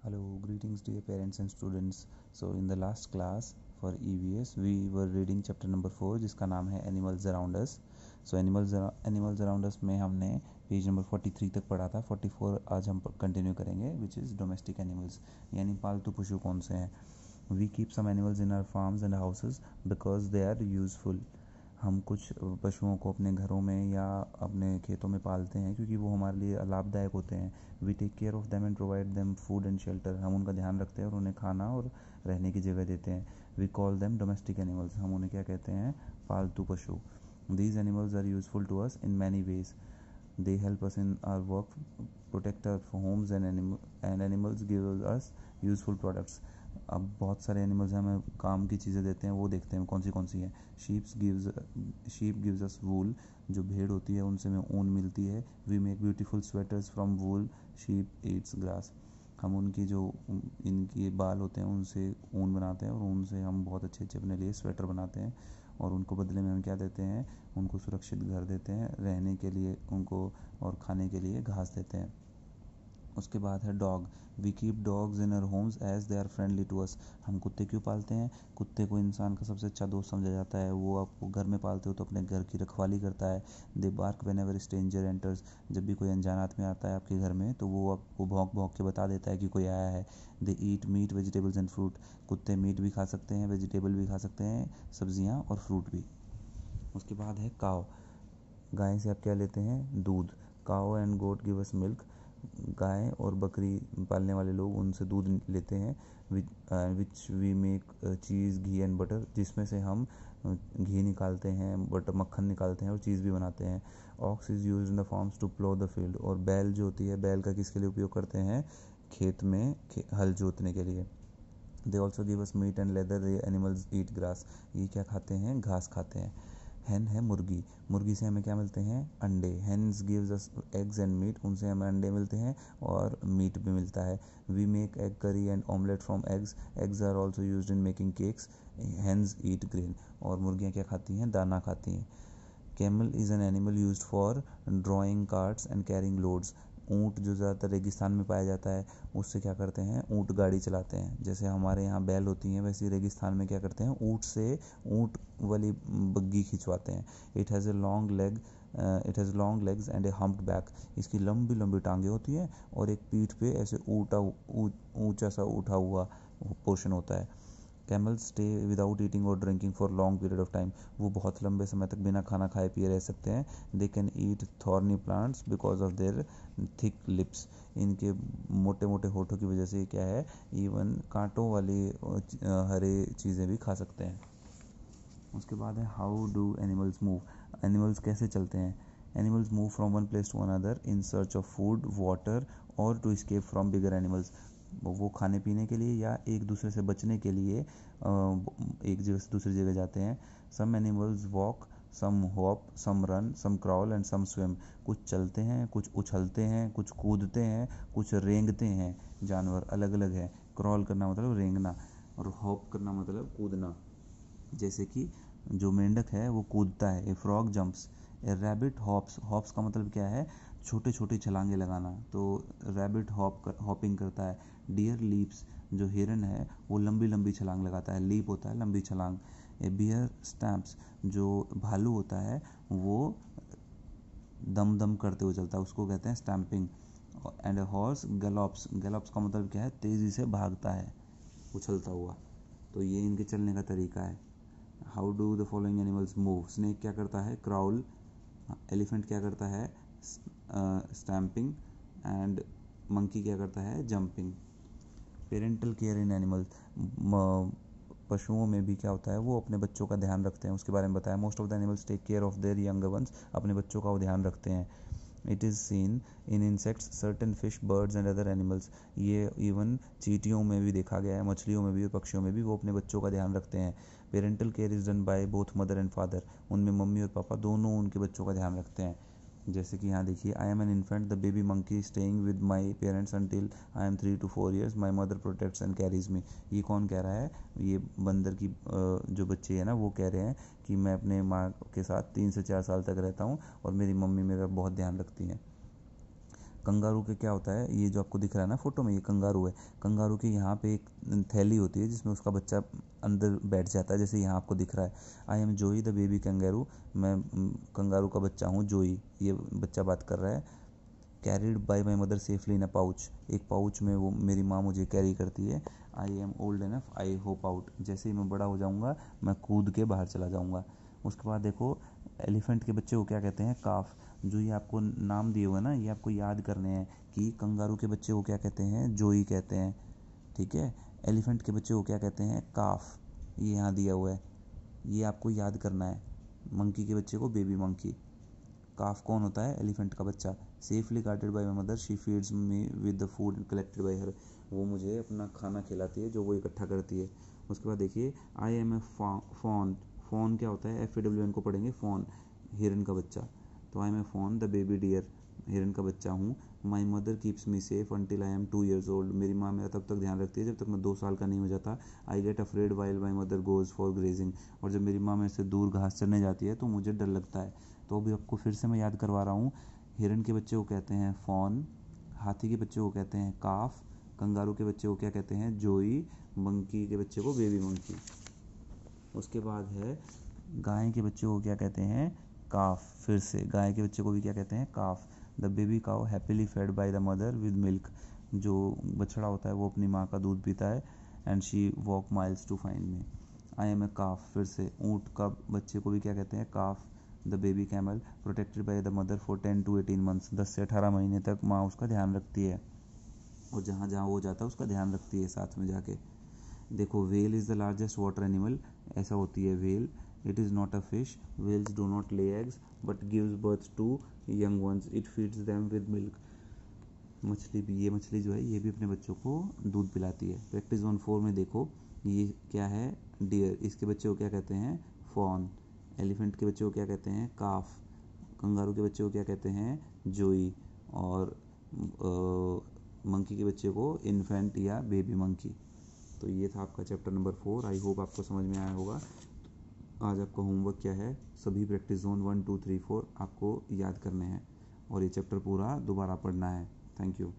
Hello, greetings dear parents and students. So in the last class for EVS we were reading chapter number 4 जिसका नाम है Animals Around Us. So Animals Around Us में हमने page number 43 तक पढ़ा था. 44 आज हम कंटिन्यू करेंगे which is domestic animals, यानी पालतू पशु कौन से हैं. We keep some animals in our farms and houses because they are useful. हम कुछ पशुओं को अपने घरों में या अपने खेतों में पालते हैं क्योंकि वो हमारे लिए लाभदायक होते हैं. We take care of them and provide them food and shelter. हम उनका ध्यान रखते हैं और उन्हें खाना और रहने की जगह देते हैं. We call them domestic animals. हम उन्हें क्या कहते हैं? पालतू पशु. These animals are useful to us in many ways. They help us in our work, protect our homes and animals give us useful products. अब बहुत सारे एनिमल्स हमें काम की चीज़ें देते हैं, वो देखते हैं कौन सी हैं. Sheep gives us wool. जो भेड़ होती है उनसे हमें ऊन मिलती है. We make beautiful sweaters from wool. Sheep eats grass. हम उनकी जो इनके बाल होते हैं उनसे ऊन बनाते हैं और उनसे हम बहुत अच्छे अपने लिए स्वेटर बनाते हैं. और उनको बदले में हम क्या देते हैं? उनको सुरक्षित घर देते हैं, रहने के लिए उनको, और खाने के लिए घास देते हैं. उसके बाद है dog. We keep dogs in our homes as they are friendly to us. हम कुत्ते क्यों पालते हैं? कुत्ते को इंसान का सबसे अच्छा दोस्त समझा जाता है. वो आपको घर में पालते हो तो अपने घर की रखवाली करता है. They bark whenever stranger enters. जब भी कोई अनजान आदमी आता है आपके घर में तो वो आपको भौंक भौंक के बता देता है कि कोई आया है. They eat meat, vegetables and fruit. कुत्ते मीट भी खा सकते हैं, वेजिटेबल भी खा सकते हैं, सब्जियाँ और फ्रूट भी. उसके बाद है काव. गाय से आप क्या लेते हैं? दूध. Cow and goat give us milk. गाय और बकरी पालने वाले लोग उनसे दूध लेते हैं. Which we make cheese, ghee and butter. जिसमें से हम घी निकालते हैं, बटर मक्खन निकालते हैं और चीज़ भी बनाते हैं. Ox is use in the farms to plough the field. और बैल जो होती है, बैल का किसके लिए उपयोग करते हैं? खेत में हल जोतने के लिए. They also give us meat and leather. Animals eat grass. ये क्या खाते हैं? घास खाते हैं. हैन है मुर्गी. मुर्गी से हमें क्या मिलते हैं? अंडे. Hens gives us eggs and meat. उनसे हमें अंडे मिलते हैं और मीट भी मिलता है. We make egg curry and omelette from eggs. Eggs are also used in making cakes. Hens eat grain. और मुर्गियाँ क्या खाती हैं? दाना खाती हैं. Camel is an animal used for drawing carts and carrying loads. ऊँट जो ज़्यादातर रेगिस्तान में पाया जाता है, उससे क्या करते हैं? ऊँट गाड़ी चलाते हैं. जैसे हमारे यहाँ बैल होती हैं, वैसे रेगिस्तान में क्या करते हैं? ऊँट वाली बग्गी खिंचवाते हैं. It has long legs and A humped back. इसकी लंबी लंबी टांगें होती हैं और एक पीठ पे ऐसे ऊंचा सा उठा हुआ पोर्शन होता है. कैमल्स स्टे विदाउट ईटिंग और drinking for long period of time. वो बहुत लंबे समय तक बिना खाना खाए पिए रह सकते हैं. They can eat thorny plants because of their thick lips. इनके मोटे मोटे होठों की वजह से क्या है? इवन कांटों वाली हरे चीज़ें भी खा सकते हैं. उसके बाद है how do animals move. Animals कैसे चलते हैं? Animals move from one place to another in search of food, water और to escape from bigger animals. वो खाने पीने के लिए या एक दूसरे से बचने के लिए एक जगह से दूसरी जगह जाते हैं. Some animals walk, some hop, some run, some crawl and some swim. कुछ चलते हैं, कुछ उछलते हैं, कुछ कूदते हैं, कुछ रेंगते हैं. जानवर अलग अलग है. क्रॉल करना मतलब रेंगना और हॉप करना मतलब कूदना. जैसे कि जो मेंढक है वो कूदता है. ए फ्रॉग जंप्स. ए रैबिट हॉप्स. हॉप्स का मतलब क्या है? छोटे छोटे छलांगे लगाना. तो रैबिट हॉपिंग करता है. Deer leaps. जो हिरन है वो लंबी लंबी छलांग लगाता है. लीप होता है लंबी छलांग. ए बियर स्टैम्प्स. जो भालू होता है वो दम दम करते हुए चलता है, उसको कहते हैं stamping. And a horse gallops. Gallops का मतलब क्या है? तेज़ी से भागता है, उछलता हुआ. तो ये इनके चलने का तरीका है. How do the following animals move. Snake क्या करता है? क्राउल. एलिफेंट क्या करता है? स्टैम्पिंग. एंड मंकी क्या करता है? जंपिंग. पेरेंटल केयर इन एनिमल्स. पशुओं में भी क्या होता है? वो अपने बच्चों का ध्यान रखते हैं. उसके बारे में बताया. Most of the animals take care of their younger ones. अपने बच्चों का वो ध्यान रखते हैं. It is seen in insects, certain fish, birds and other animals. ये इवन चींटियों में भी देखा गया है, मछलियों में भी और पक्षियों में भी वो अपने बच्चों का ध्यान रखते हैं. Parental care is done by both mother and father. उनमें मम्मी और पापा दोनों उनके बच्चों का ध्यान रखते हैं. जैसे कि यहाँ देखिए. I am an infant, the baby monkey staying with my parents until I am 3 to 4 years. My mother protects and carries me. ये कौन कह रहा है? ये बंदर की जो बच्चे हैं ना, वो कह रहे हैं कि मैं अपने माँ के साथ 3 से 4 साल तक रहता हूँ और मेरी मम्मी मेरा बहुत ध्यान रखती हैं. कंगारू के क्या होता है, ये जो आपको दिख रहा है ना फोटो में, ये कंगारू है। कंगारू के यहाँ पे एक थैली होती है जिसमें उसका बच्चा अंदर बैठ जाता है, जैसे यहाँ आपको दिख रहा है। आई एम जोई द बेबी कंगारू, मैं कंगारू का बच्चा हूँ जोई, ये बच्चा बात कर रहा है। Carried by my mother safely in a pouch, एक पाउच में वो मेरी माँ मुझे कैरी करती है। I am old enough I hope out, जैसे ही मैं बड़ा हो जाऊँगा मैं कूद के बाहर चला जाऊँगा। उसके बाद देखो एलिफेंट के बच्चे को क्या कहते हैं, काफ। जो ये आपको नाम दिए हुए हैं ना, ये आपको याद करने हैं कि कंगारू के बच्चे को क्या कहते हैं, जोई कहते हैं, ठीक है। एलिफेंट के बच्चे को क्या कहते हैं, काफ, ये यहाँ दिया हुआ है, ये आपको याद करना है। मंकी के बच्चे को बेबी मंकी। काफ कौन होता है, एलिफेंट का बच्चा। Safely guarded by my mother she feeds me with the food collected by हर, वो मुझे अपना खाना खिलाती है जो वो इकट्ठा करती है। उसके बाद देखिए I am a fawn, fawn क्या होता है, FAWN को पढ़ेंगे, फॉन हिरन का बच्चा। तो I am a fawn the baby deer, हिरन का बच्चा हूँ। My mother keeps me safe until I am 2 years old, मेरी माँ मेरा तब तक ध्यान रखती है जब तक मैं 2 साल का नहीं हो जाता। I get afraid while my mother goes for grazing, और जब मेरी माँ मेरे से दूर घास चरने जाती है तो मुझे डर लगता है। तो अभी आपको फिर से मैं याद करवा रहा हूँ, हिरन के बच्चे को कहते हैं फॉन, हाथी के बच्चे को कहते हैं काफ, कंगारू के बच्चे को क्या कहते हैं, जोई, मंकी के बच्चे को बेबी मंकी। उसके बाद है गाय के बच्चे को क्या कहते हैं, काफ। फिर से गाय के बच्चे को भी क्या कहते हैं, calf. The baby cow happily fed by the mother with milk, जो बछड़ा होता है वो अपनी माँ का दूध पीता है। And she walk miles to find me. I am a calf, फिर से ऊँट का बच्चे को भी क्या कहते हैं, calf. The baby camel protected by the mother for 10 to 18 months, 10 से 18 महीने तक माँ उसका ध्यान रखती है, और जहाँ जहाँ वो जाता है उसका ध्यान रखती है साथ में जाके। देखो whale is the largest water animal, ऐसा होती है whale. It is not a fish, whales do not lay eggs but gives birth to young ones, it feeds them with milk. मछली भी, ये मछली जो है ये भी अपने बच्चों को दूध पिलाती है। प्रैक्टिस 1-4 में देखो ये क्या है, डियर, इसके बच्चे को क्या कहते हैं, फॉन। एलिफेंट के बच्चे को क्या कहते हैं, काफ। कंगारू के बच्चे को क्या कहते हैं, जोई। और मंकी के बच्चे को इन्फेंट या बेबी मंकी। तो ये था आपका चैप्टर नंबर 4। आई होप आपको समझ में आया होगा। आज आपका होमवर्क क्या है, सभी प्रैक्टिस जोन 1, 2, 3, 4 आपको याद करने हैं और ये चैप्टर पूरा दोबारा पढ़ना है। Thank you.